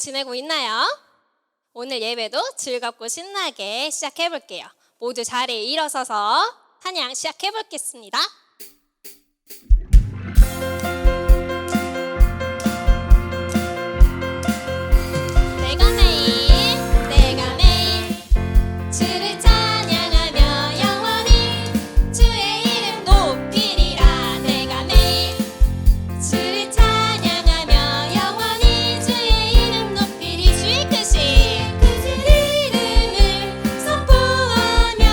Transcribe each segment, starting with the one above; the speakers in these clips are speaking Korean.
지내고 있나요? 오늘 예배도 즐겁고 신나게 시작해 볼게요. 모두 자리에 일어서서 찬양 시작해 보겠습니다. 내가 매일 주를 찬양하며 영원히 주의 이름 높이리라. 내가 매일 주를 찬양하며 영원히 주의 이름 높이리. 주의 크신 이름을 선포하며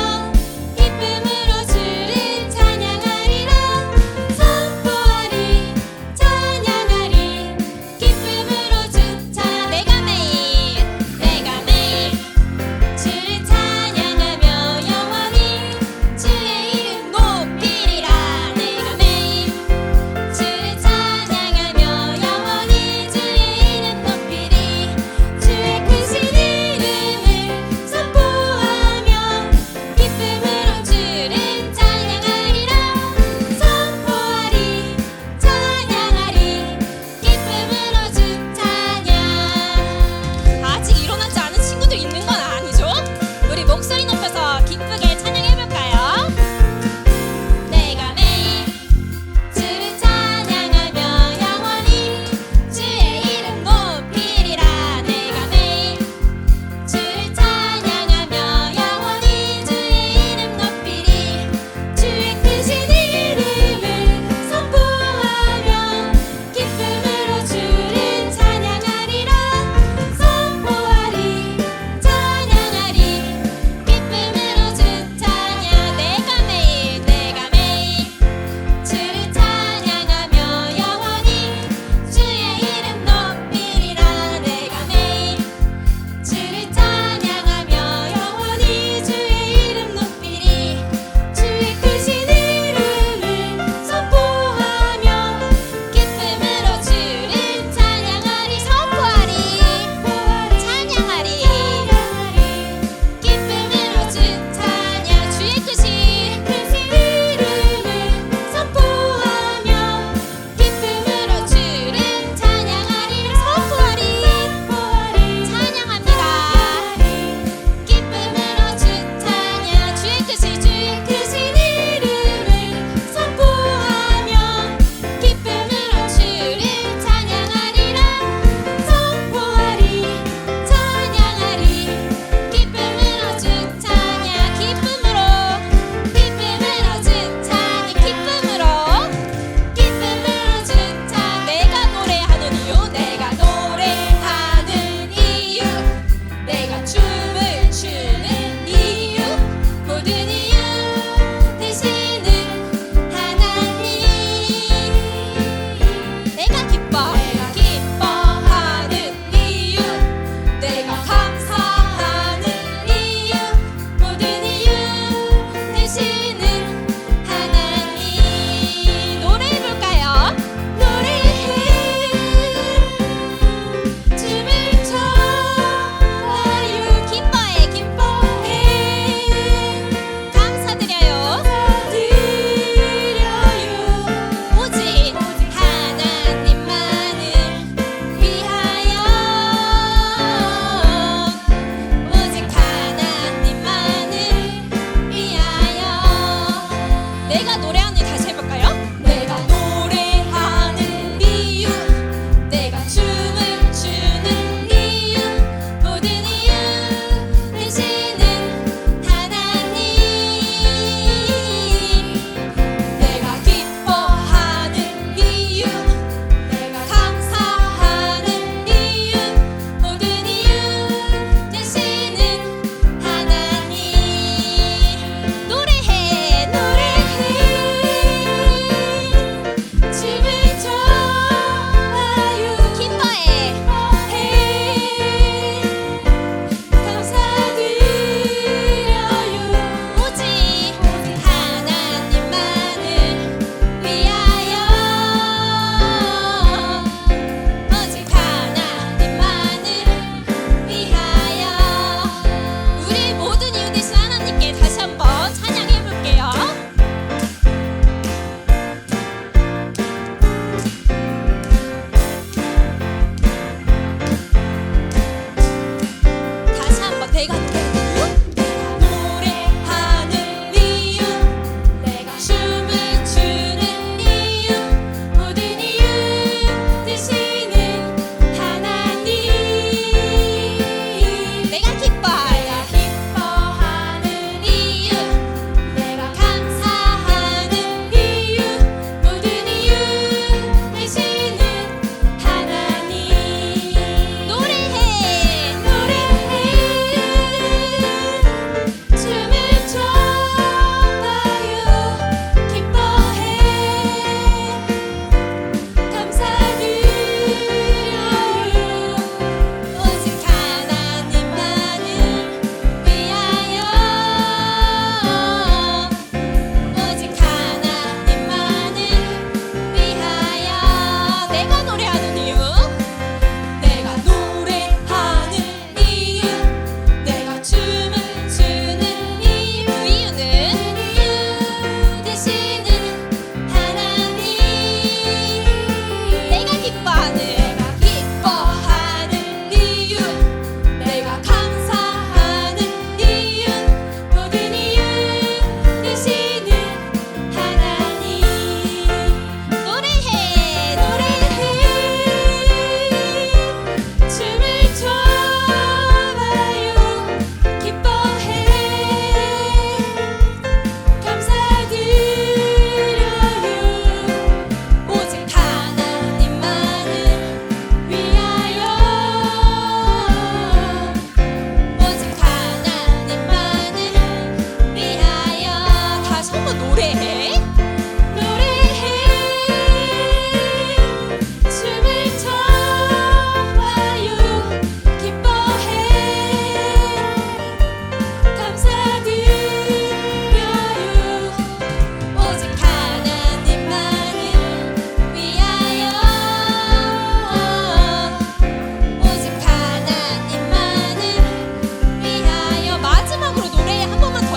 기쁨으로 주를 찬양하리.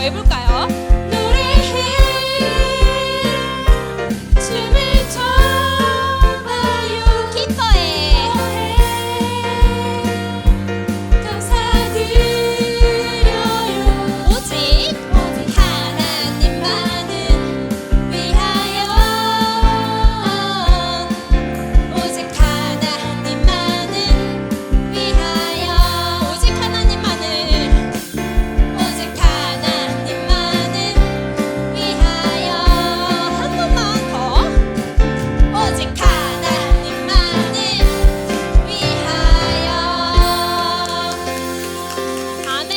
해볼까요? 노래해 춤을 춰봐요. 기뻐해 감사드려요. 오직 하나님만을 위하여 오직 하나님만을 위하여 오직 하나님만을 오직 하나님만을 위하여 한 번만 더 오직 하나님만을 위하여 아멘.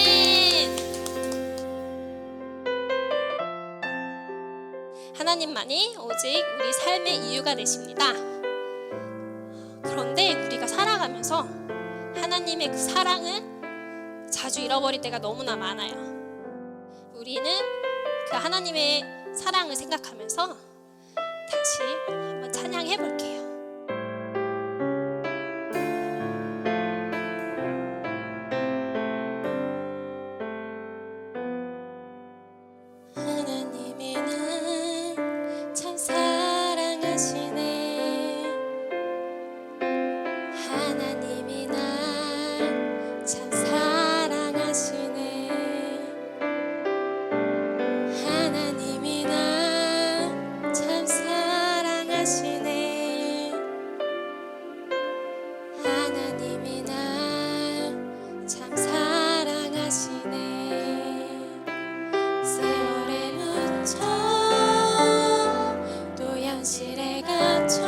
하나님만이 오직 우리 삶의 이유가 되십니다. 그런데 우리가 살아가면서 하나님의 그 사랑을 자주 잃어버릴 때가 너무나 많아요. 우리는 그 하나님의 사랑을 생각하면서 다시 한번 찬양해 볼게요. 하나님이 날 참 사랑하시네. 하나님이 날 참 사랑하시네. 하나님이 날 참 사랑하시네. 하나님이 날 참 사랑하시네. 세월에 묻혀 또 현실에 갇혀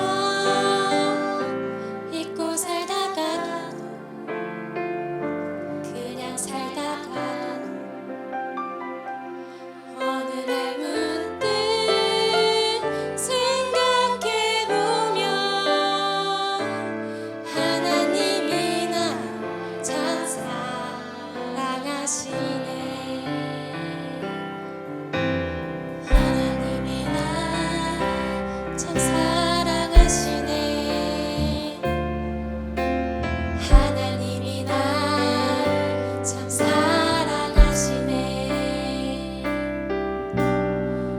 잊고 살다가 그냥 살다가 어느 날 문득 생각해보면 하나님이 날 참 사랑하시네. 하나님이 날 참 사랑하시네. 하나님이 날 참 사랑하시네.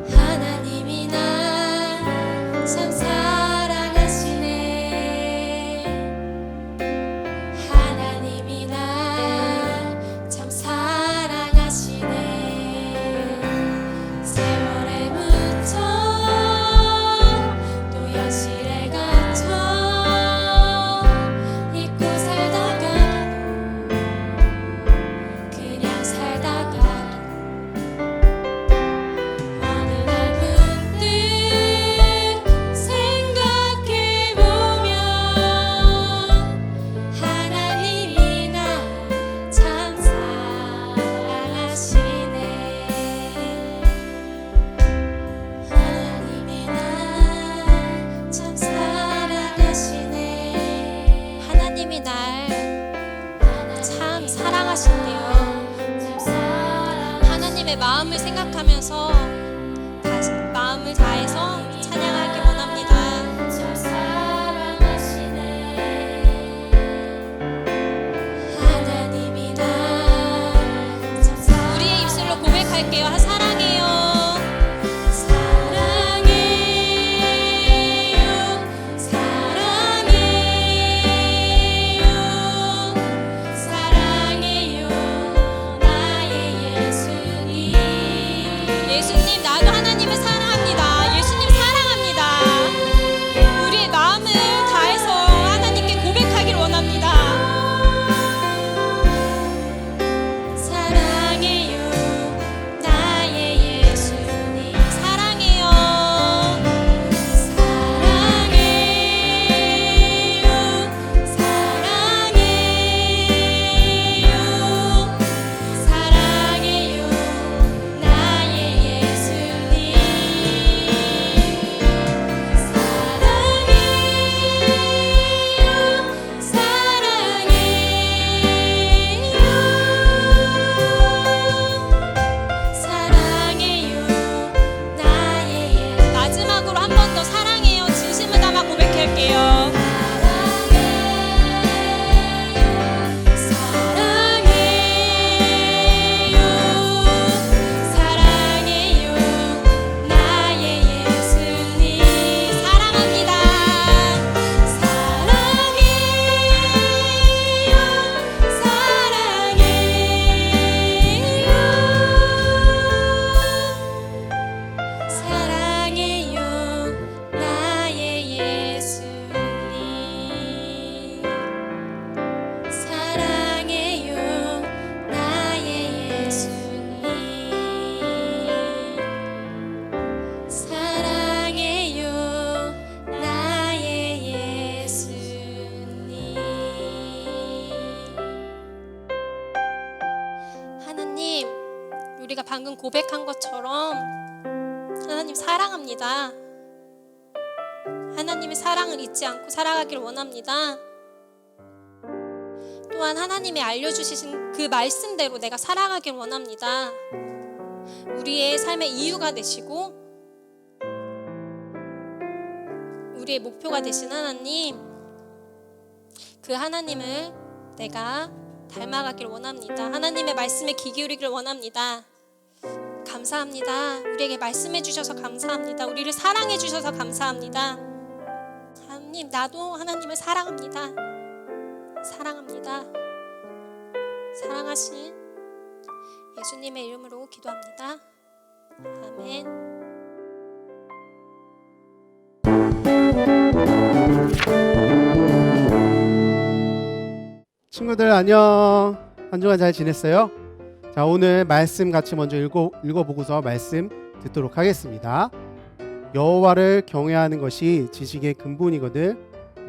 하나님이 날 참 사랑하시네. 하나님이 날 참 사랑하시네. 세월에 묻혀 또 현실에 갇혀 잊고 살다가 그냥 살다가 어느 날 문득 생각해보면 하나님이 날 참 사랑하시네. 하나님이 날 참 사랑하시네. 하나님이 날 참 사랑하신대요. 하나님의 마음을 생각하면서 다시 마음을 다해서 찬양하기 원합니다. 참 사랑하시네. 하나님이 날 참 우리의 입술로 고백할게요. 사랑해요. 사랑해요. 사랑해요. 사랑해요. 나의 예수님. 예수님, 나도 하나님을 사랑합니다. 예수님 사랑합니다. 우리의 마음을 다해서 하나님께 고백하기를 원합니다. 사랑해요. 나의 예수님. 사랑해요. 사랑해요. 사랑해요. 사랑해요. 나의 예수님. 우리가 방금 고백한 것처럼 하나님 사랑합니다. 하나님의 사랑을 잊지 않고 살아가기를 원합니다. 또한 하나님이 알려주신 그 말씀대로 내가 살아가길 원합니다. 우리의 삶의 이유가 되시고 우리의 목표가 되신 하나님, 그 하나님을 내가 닮아가길 원합니다. 하나님의 말씀에 귀 기울이길 원합니다. 감사합니다. 우리에게 말씀해 주셔서 감사합니다. 우리를 사랑해 주셔서 감사합니다. 하나님, 나도 하나님을 사랑합니다. 사랑합니다. 사랑하신 예수님의 이름으로 기도합니다. 아멘. 친구들 안녕. 한 주간 잘 지냈어요? 자, 오늘 말씀 같이 먼저 읽어보고서 말씀 듣도록 하겠습니다. 여호와를 경외하는 것이 지식의 근본이거든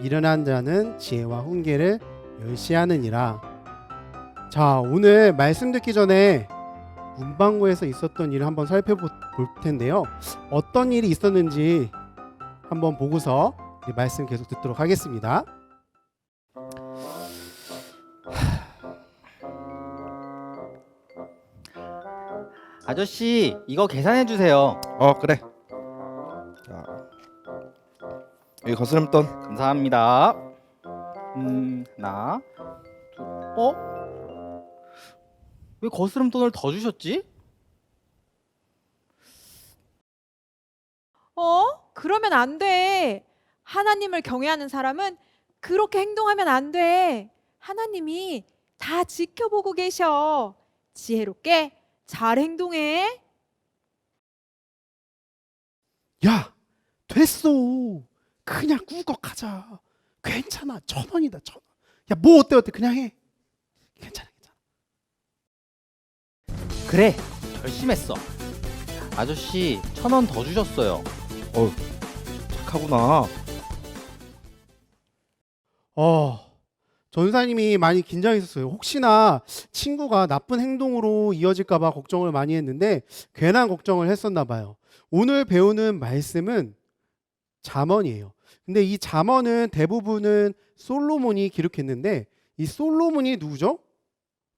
미련한 자는 지혜와 훈계를 멸시하느니라. 자, 오늘 말씀 듣기 전에 문방구에서 있었던 일을 한번 살펴볼 텐데요. 어떤 일이 있었는지 한번 보고서 말씀 계속 듣도록 하겠습니다. 아저씨, 이거 계산해 주세요. 그래. 자, 여기 거스름돈. 감사합니다. 하나, 둘. 왜 거스름돈을 더 주셨지? 그러면 안 돼. 하나님을 경외하는 사람은 그렇게 행동하면 안 돼. 하나님이 다 지켜보고 계셔. 지혜롭게 잘 행동해. 야, 됐어. 그냥 꾸걱하자. 괜찮아. 1,000원이다. 1,000원. 야, 뭐 어때 그냥 해. 괜찮아. 그래, 결심했어. 아저씨, 1,000원 더 주셨어요. 착하구나. 전사님이 많이 긴장했었어요. 혹시나 친구가 나쁜 행동으로 이어질까 봐 걱정을 많이 했는데 괜한 걱정을 했었나 봐요. 오늘 배우는 말씀은 잠언이에요. 근데 이 잠언은 대부분은 솔로몬이 기록했는데 이 솔로몬이 누구죠?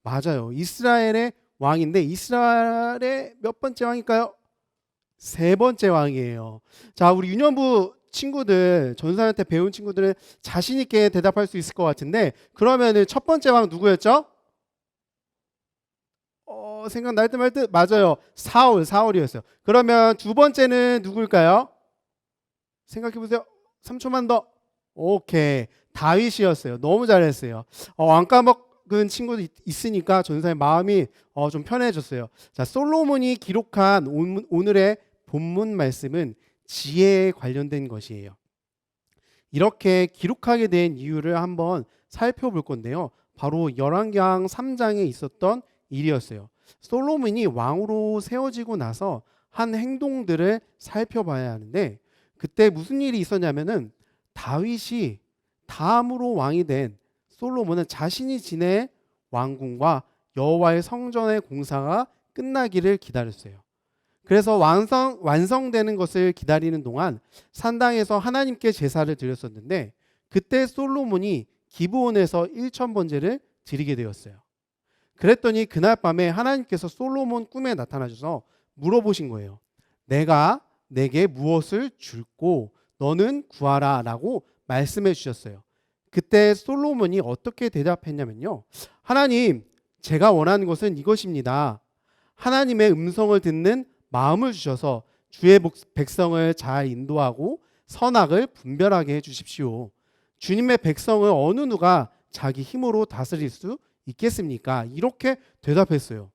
맞아요. 이스라엘의 왕인데 이스라엘의 몇 번째 왕일까요? 3번째 왕이에요. 자, 우리 유년부 친구들, 전사한테 배운 친구들은 자신 있게 대답할 수 있을 것 같은데 그러면은 첫 번째 왕 누구였죠? 생각날 듯 말 듯. 맞아요. 사울이었어요. 그러면 두 번째는 누굴까요? 생각해 보세요. 3초만 더. 오케이. 다윗이었어요. 너무 잘했어요. 안 까먹은 친구도 있으니까 전사의 마음이 좀 편해졌어요. 자, 솔로몬이 기록한 오늘의 본문 말씀은 지혜에 관련된 것이에요. 이렇게 기록하게 된 이유를 한번 살펴볼 건데요. 바로 열왕기상 3장에 있었던 일이었어요. 솔로몬이 왕으로 세워지고 나서 한 행동들을 살펴봐야 하는데 그때 무슨 일이 있었냐면은 다윗이 다음으로 왕이 된 솔로몬은 자신이 지낼 왕궁과 여호와의 성전의 공사가 끝나기를 기다렸어요. 그래서 완성되는 것을 기다리는 동안 산당에서 하나님께 제사를 드렸었는데 그때 솔로몬이 기브온에서 1,000번제를 드리게 되었어요. 그랬더니 그날 밤에 하나님께서 솔로몬 꿈에 나타나셔서 물어보신 거예요. 내가 내게 무엇을 줄고 너는 구하라 라고 말씀해 주셨어요. 그때 솔로몬이 어떻게 대답했냐면요. 하나님, 제가 원하는 것은 이것입니다. 하나님의 음성을 듣는 마음을 주셔서 주의 백성을 잘 인도하고 선악을 분별하게 해주십시오. 주님의 백성을 어느 누가 자기 힘으로 다스릴 수 있겠습니까? 이렇게 대답했어요.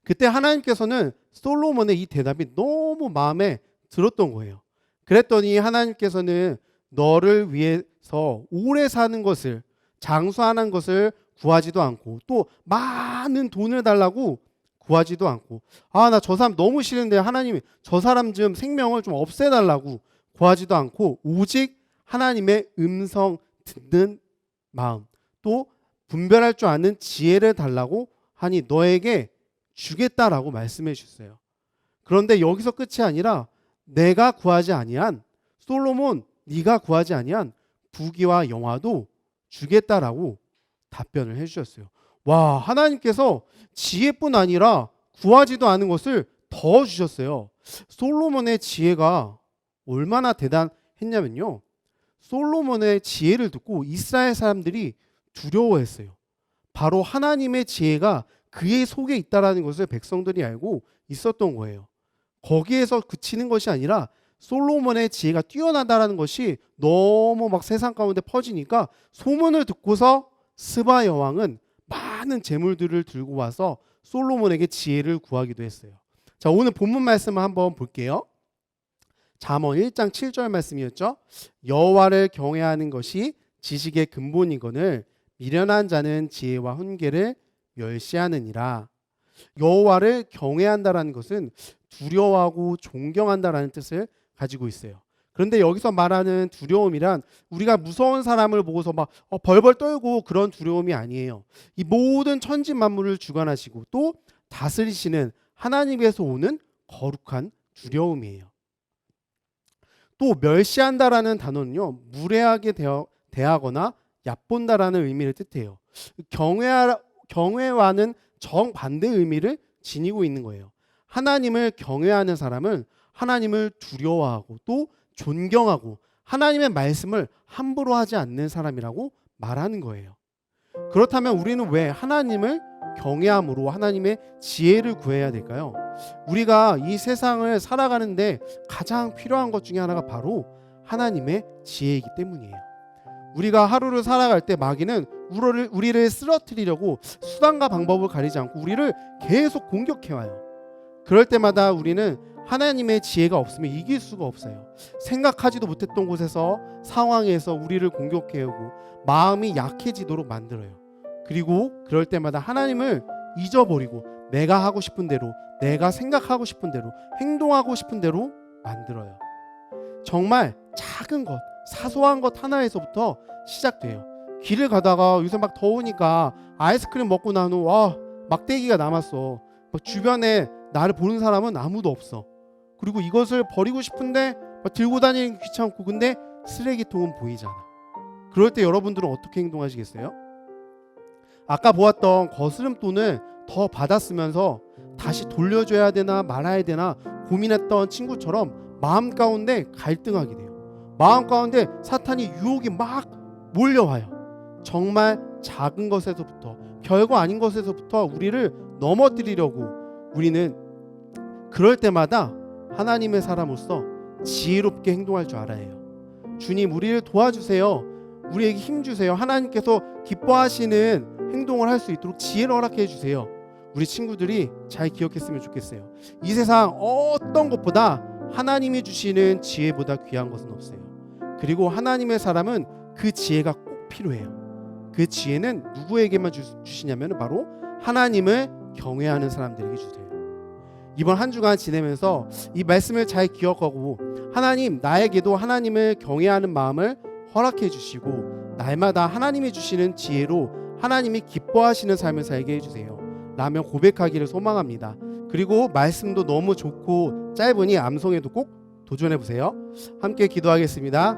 그때 하나님께서는 솔로몬의 이 대답이 너무 마음에 들었던 거예요. 그랬더니 하나님께서는 너를 위해서 오래 사는 것을, 장수하는 것을 구하지도 않고 또 많은 돈을 달라고 구하지도 않고 나 저 사람 너무 싫은데 하나님이 저 사람 좀 생명을 좀 없애달라고 구하지도 않고 오직 하나님의 음성 듣는 마음 또 분별할 줄 아는 지혜를 달라고 하니 너에게 주겠다라고 말씀해 주셨어요. 그런데 여기서 끝이 아니라 내가 구하지 아니한 솔로몬 네가 구하지 아니한 부귀와 영화도 주겠다라고 답변을 해주셨어요. 와, 하나님께서 지혜뿐 아니라 구하지도 않은 것을 더 주셨어요. 솔로몬의 지혜가 얼마나 대단했냐면요, 솔로몬의 지혜를 듣고 이스라엘 사람들이 두려워했어요. 바로 하나님의 지혜가 그의 속에 있다라는 것을 백성들이 알고 있었던 거예요. 거기에서 그치는 것이 아니라 솔로몬의 지혜가 뛰어나다라는 것이 너무 막 세상 가운데 퍼지니까 소문을 듣고서 스바 여왕은 많은 재물들을 들고 와서 솔로몬에게 지혜를 구하기도 했어요. 자, 오늘 본문 말씀을 한번 볼게요. 잠언 1장 7절 말씀이었죠. 여호와를 경외하는 것이 지식의 근본이거늘 미련한 자는 지혜와 훈계를 멸시하느니라. 여호와를 경외한다라는 것은 두려워하고 존경한다라는 뜻을 가지고 있어요. 그런데 여기서 말하는 두려움이란 우리가 무서운 사람을 보고서 막 벌벌 떨고 그런 두려움이 아니에요. 이 모든 천지 만물을 주관하시고 또 다스리시는 하나님께서 오는 거룩한 두려움이에요. 또 멸시한다라는 단어는요, 무례하게 대하거나 얕본다라는 의미를 뜻해요. 경외와는 정반대의 의미를 지니고 있는 거예요. 하나님을 경외하는 사람은 하나님을 두려워하고 또 존경하고 하나님의 말씀을 함부로 하지 않는 사람이라고 말하는 거예요. 그렇다면 우리는 왜 하나님을 경외함으로 하나님의 지혜를 구해야 될까요? 우리가 이 세상을 살아가는데 가장 필요한 것 중에 하나가 바로 하나님의 지혜이기 때문이에요. 우리가 하루를 살아갈 때 마귀는 우리를 쓰러뜨리려고 수단과 방법을 가리지 않고 우리를 계속 공격해와요. 그럴 때마다 우리는 하나님의 지혜가 없으면 이길 수가 없어요. 생각하지도 못했던 곳에서 상황에서 우리를 공격해오고 마음이 약해지도록 만들어요. 그리고 그럴 때마다 하나님을 잊어버리고 내가 하고 싶은 대로, 내가 생각하고 싶은 대로, 행동하고 싶은 대로 만들어요. 정말 작은 것, 사소한 것 하나에서부터 시작돼요. 길을 가다가 요새 막 더우니까 아이스크림 먹고 난 후 막대기가 남았어. 막 주변에 나를 보는 사람은 아무도 없어. 그리고 이것을 버리고 싶은데 들고 다니는 게 귀찮고, 근데 쓰레기통은 보이잖아. 그럴 때 여러분들은 어떻게 행동하시겠어요? 아까 보았던 거스름돈을 더 받았으면서 다시 돌려줘야 되나 말아야 되나 고민했던 친구처럼 마음 가운데 갈등하게 돼요. 마음 가운데 사탄이 유혹이 막 몰려와요. 정말 작은 것에서부터, 별거 아닌 것에서부터 우리를 넘어뜨리려고 우리는 그럴 때마다 하나님의 사람으로서 지혜롭게 행동할 줄 알아야 해요. 주님, 우리를 도와주세요. 우리에게 힘 주세요. 하나님께서 기뻐하시는 행동을 할 수 있도록 지혜를 허락해 주세요. 우리 친구들이 잘 기억했으면 좋겠어요. 이 세상 어떤 것보다 하나님이 주시는 지혜보다 귀한 것은 없어요. 그리고 하나님의 사람은 그 지혜가 꼭 필요해요. 그 지혜는 누구에게만 주시냐면 바로 하나님을 경외하는 사람들에게 주세요. 이번 한 주간 지내면서 이 말씀을 잘 기억하고 하나님, 나에게도 하나님을 경외하는 마음을 허락해 주시고 날마다 하나님이 주시는 지혜로 하나님이 기뻐하시는 삶을 살게 해주세요 라며 고백하기를 소망합니다. 그리고 말씀도 너무 좋고 짧으니 암송에도 꼭 도전해보세요. 함께 기도하겠습니다.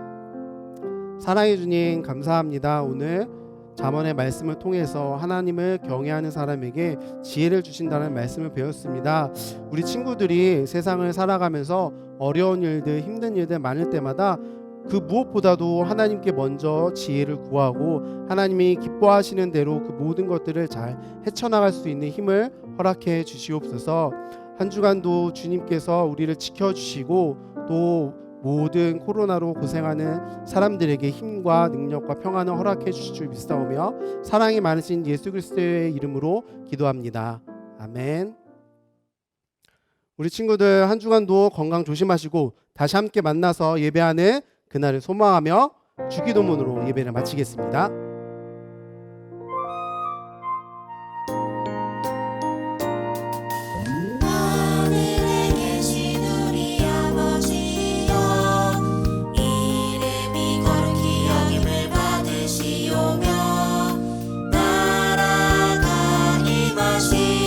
사랑해 주님, 감사합니다. 오늘 잠언의 말씀을 통해서 하나님을 경외하는 사람에게 지혜를 주신다는 말씀을 배웠습니다. 우리 친구들이 세상을 살아가면서 어려운 일들, 힘든 일들 많을 때마다 그 무엇보다도 하나님께 먼저 지혜를 구하고 하나님이 기뻐하시는 대로 그 모든 것들을 잘 헤쳐나갈 수 있는 힘을 허락해 주시옵소서. 한 주간도 주님께서 우리를 지켜주시고 또 모든 코로나로 고생하는 사람들에게 힘과 능력과 평안을 허락해 주실 줄 믿사오며 사랑이 많으신 예수 그리스도의 이름으로 기도합니다. 아멘. 우리 친구들 한 주간도 건강 조심하시고 다시 함께 만나서 예배하는 그날을 소망하며 주기도문으로 예배를 마치겠습니다. 나라가 임하시오며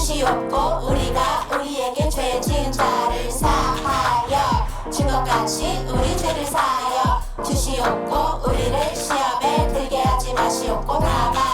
주시옵고 우리가 우리에게 죄 지은 자를 사하여 준 것 같이 우리 죄를 사하여 주시옵고 우리를 시험에 들게 하지 마시옵고 다만